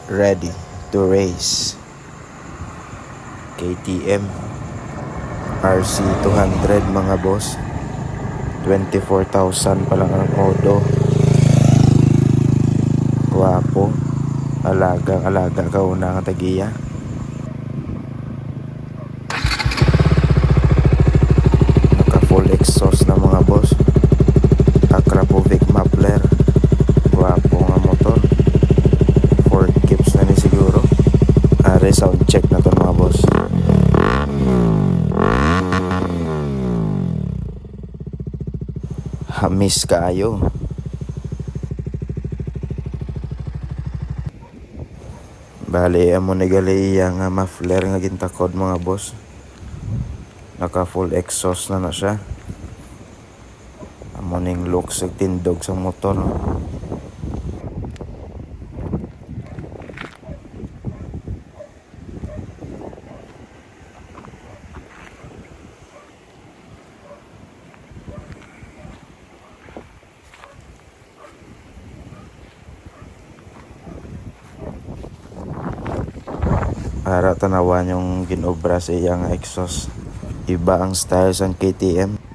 ready to race. KTM RC200 mga boss, 24,000 pa lang ang odo. Guwapo, alagang-alaga kauna ang tagiya. Naka full exhaust na mga boss, Akrapovic muffler. Guwapo nga motor, 4 kips na ni siguro. Are sound check na to mga boss. Hamis kaayo. Bali amo ni gali nga muffler nga gintakod mga boss. Naka full exhaust na siya. Amo ning look sa tindog sa motor. Para tanawan yung ginobra sa iyang exhaust. Iba ang style sa KTM.